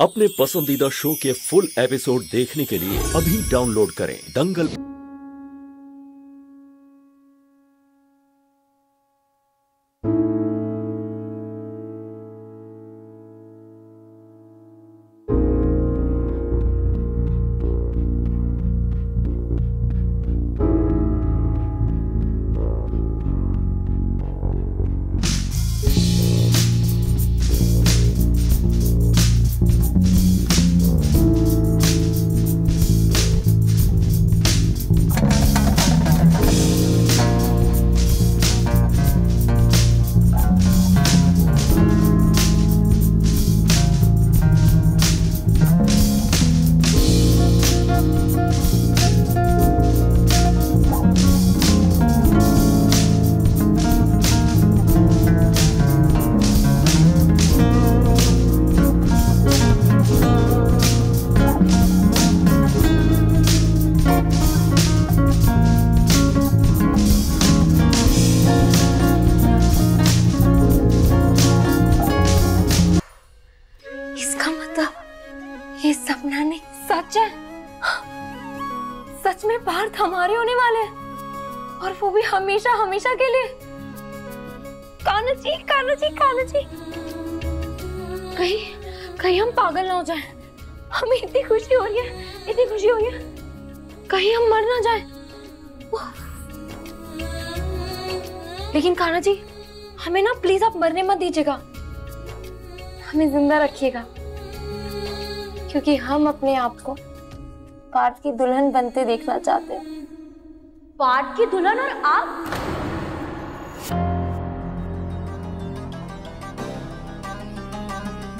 अपने पसंदीदा शो के फुल एपिसोड देखने के लिए अभी डाउनलोड करें दंगल। ये सपना नहीं, सच है। सच में पार्थ हमारे होने वाले हैं, और वो भी हमेशा हमेशा के लिए। कान्हा जी, कान्हा जी, कान्हा जी, कहीं हम पागल ना हो जाएं। हमें इतनी खुशी हो रही है, इतनी खुशी हो रही है, कहीं हम मर ना जाएं। लेकिन कान्हा जी, हमें ना प्लीज आप मरने मत दीजिएगा, हमें जिंदा रखिएगा, क्योंकि हम अपने आप को पार्थ की दुल्हन बनते देखना चाहते हैं। पार्थ की दुल्हन और आप?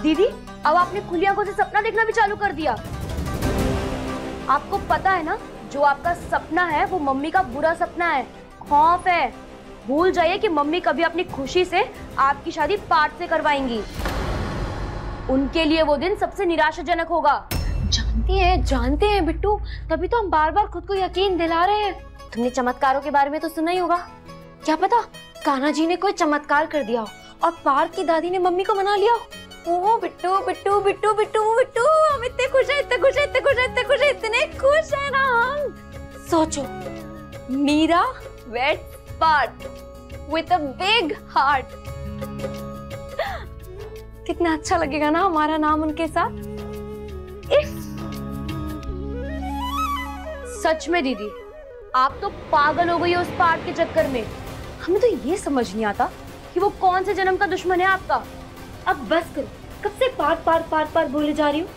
दीदी, अब आपने खुली आंखों से सपना देखना भी चालू कर दिया। आपको पता है ना, जो आपका सपना है वो मम्मी का बुरा सपना है, खौफ है। भूल जाइए कि मम्मी कभी अपनी खुशी से आपकी शादी पार्थ से करवाएंगी। उनके लिए वो दिन सबसे निराशाजनक होगा। जानते हैं बिट्टू, तभी तो हम बार बार खुद को यकीन दिला रहे हैं। तुमने चमत्कारों के बारे में तो सुना ही होगा। क्या पता कान्हा जी ने कोई चमत्कार कर दिया हो और पार्थ की दादी ने मम्मी को मना लिया हो। ओ बिट्टू बिट्टू बिट्टू बिट्टू बिट्टू, हम इतने खुश हैं, इतने खुश हैं, इतने खुश हैं, इतने खुश हैं, इतने खुश हैं ना हम। सोचो, Meera wed Parth with a big heart. कितना अच्छा लगेगा ना हमारा नाम उनके साथ। सच में दीदी, आप तो पागल हो गई हो उस पार्थ के चक्कर में। हमें तो ये समझ नहीं आता कि वो कौन से जन्म का दुश्मन है आपका। अब बस करो, कब से पार्थ पार्थ पार्थ पार्थ बोले जा रही हो।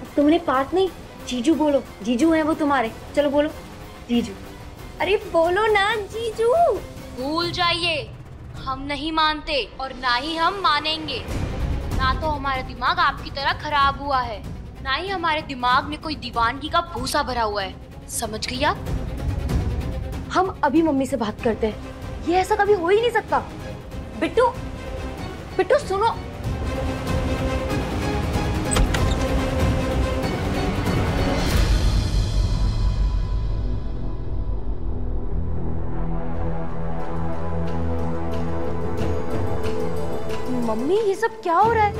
अब तुमने पार्थ नहीं, जीजू बोलो। जीजू है वो तुम्हारे, चलो बोलो जीजू। अरे बोलो ना जीजू। भूल जाइए, हम नहीं मानते और ना ही हम मानेंगे। ना तो हमारा दिमाग आपकी तरह खराब हुआ है, ना ही हमारे दिमाग में कोई दीवानगी का भूसा भरा हुआ है। समझ गई आप? हम अभी मम्मी से बात करते हैं, ये ऐसा कभी हो ही नहीं सकता। बिट्टू बिट्टू सुनो। मम्मी, ये सब क्या हो रहा है?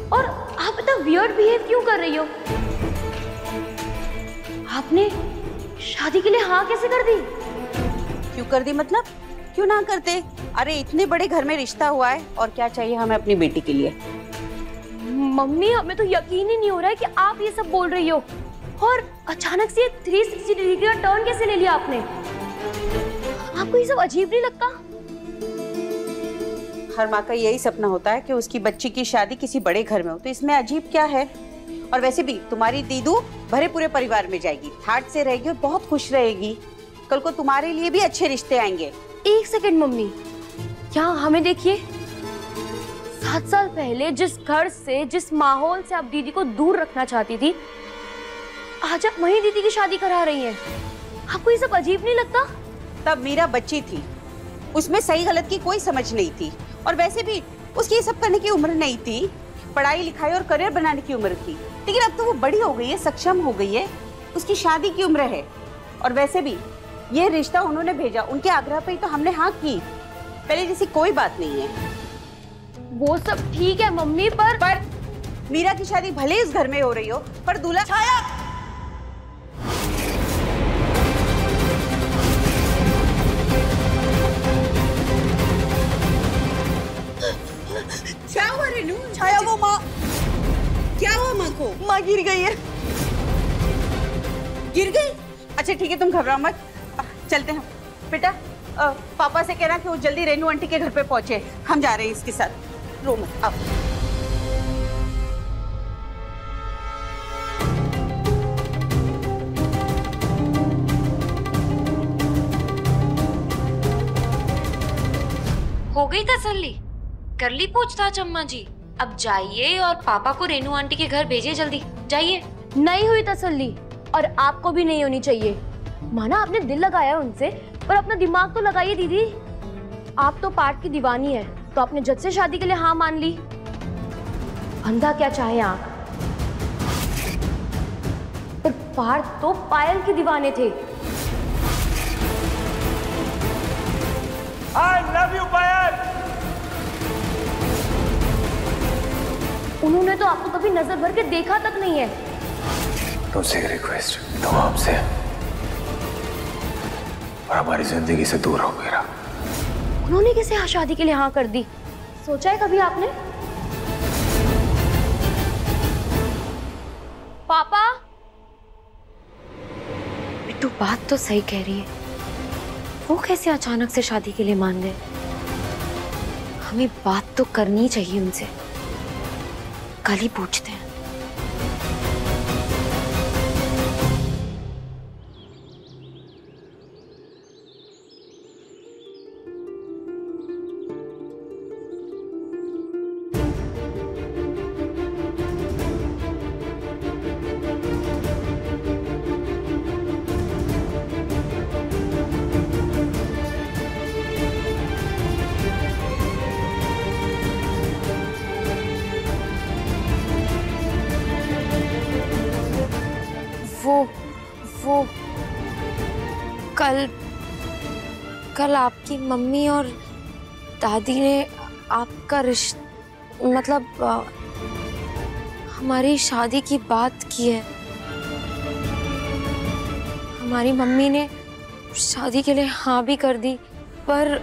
और आप इतना वियर्ड बिहेव क्यों कर रही हो? आपने शादी के लिए हाँ कैसे कर दी? क्यों कर दी मतलब? क्यों ना करते? अरे इतने बड़े घर में रिश्ता हुआ है, और क्या चाहिए हमें अपनी बेटी के लिए। मम्मी, हमें तो यकीन ही नहीं हो रहा है कि आप ये सब बोल रही हो। और अचानक से 360 डिग्री का टर्न कैसे ले लिया आपने? आपको ये सब अजीब नहीं लगता? हर माँ का यही सपना होता है कि उसकी बच्ची की शादी किसी बड़े घर में हो, तो इसमें अजीब क्या है। और वैसे भी तुम्हारी दीदू भरे पूरे परिवार में जाएगी, ठाट से रहेगी और बहुत खुश रहेगी। कल को तुम्हारे लिए भी अच्छे रिश्ते आएंगे। एक सेकंड मम्मी, यहाँ हमें देखिए। 7 साल पहले जिस घर से, जिस माहौल से आप दीदी को दूर रखना चाहती थी, आज आप वही दीदी की शादी करा रही हैं। आपको ये सब अजीब नहीं लगता? तब मीरा बच्ची थी, उसमें सही गलत की कोई समझ नहीं थी, और वैसे भी उसकी ये सब करने की उम्र नहीं थी। पढ़ाई लिखाई और करियर बनाने की उम्र थी। लेकिन अब तो वो बड़ी हो गई है, सक्षम हो गई है, उसकी शादी की उम्र है। और वैसे भी ये रिश्ता उन्होंने भेजा, उनके आग्रह पे ही तो हमने हाँ की। पहले जैसी कोई बात नहीं है। वो सब ठीक है मम्मी, पर मीरा की शादी भले इस घर में हो रही हो, पर दूल्हा छाया। क्या हुआ रेनू? छाया वो माँ, क्या हुआ माँ को? माँ गिर गई है। गिर गई? अच्छा ठीक है, तुम घबराओ मत, चलते हैं बेटा। पापा से कहना कि वो जल्दी रेनू आंटी के घर पे पहुंचे, हम जा रहे हैं इसके साथ। रो मत, आओ। हो गई तसल्ली? कर ली पूछताछ अम्मा जी? अब जाइए और पापा को रेनू आंटी के घर भेजिए, जल्दी जाइए। नहीं हुई तसल्ली, और आपको भी नहीं होनी चाहिए। माना आपने दिल लगाया उनसे, पर अपना दिमाग तो लगाइए दीदी। आप तो पार्थ की दीवानी है, तो आपने जज से शादी के लिए हाँ मान ली। अंधा क्या चाहे आंख, पर पार्थ तो पायल के दीवाने थे। I love you, पायल। उन्होंने तो आपको कभी नजर भर के देखा तक नहीं है। तुमसे एक रिक्वेस्ट, तुम हमसे और हमारी जिंदगी से दूर हो मीरा। उन्होंने कैसे शादी के लिए हाँ कर दी? सोचा है कभी आपने? पापा, बिट्टू बात तो सही कह रही है, वो कैसे अचानक से शादी के लिए मान गए? हमें बात तो करनी चाहिए उनसे, कल ही पूछते हैं। वो कल आपकी मम्मी और दादी ने आपका मतलब हमारी शादी की बात की है। हमारी मम्मी ने शादी के लिए हाँ भी कर दी, पर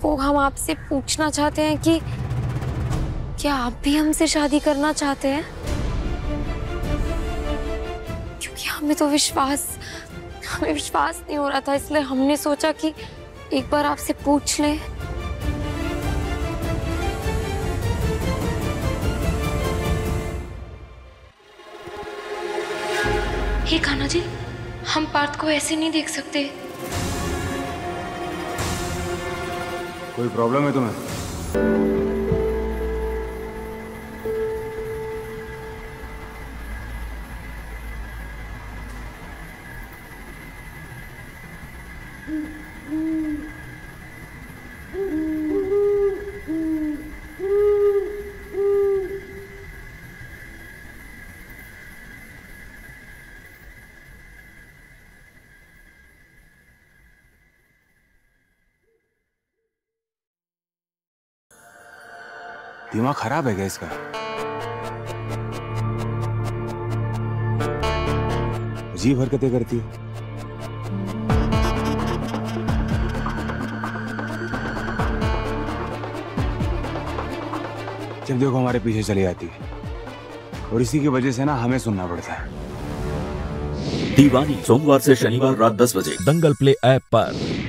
वो हम आपसे पूछना चाहते हैं कि क्या आप भी हमसे शादी करना चाहते हैं? क्योंकि हमें विश्वास नहीं हो रहा था, इसलिए हमने सोचा कि एक बार आपसे पूछ लें। हे कान्हा जी, हम पार्थ को ऐसे नहीं देख सकते। कोई प्रॉब्लम है तुम्हें? दिमाग खराब है क्या इसका? अजीब हरकतें करती है। जब देखो हमारे पीछे चली आती है, और इसी की वजह से ना हमें सुनना पड़ता है। दीवानी सोमवार से शनिवार रात 10 बजे दंगल प्ले ऐप पर।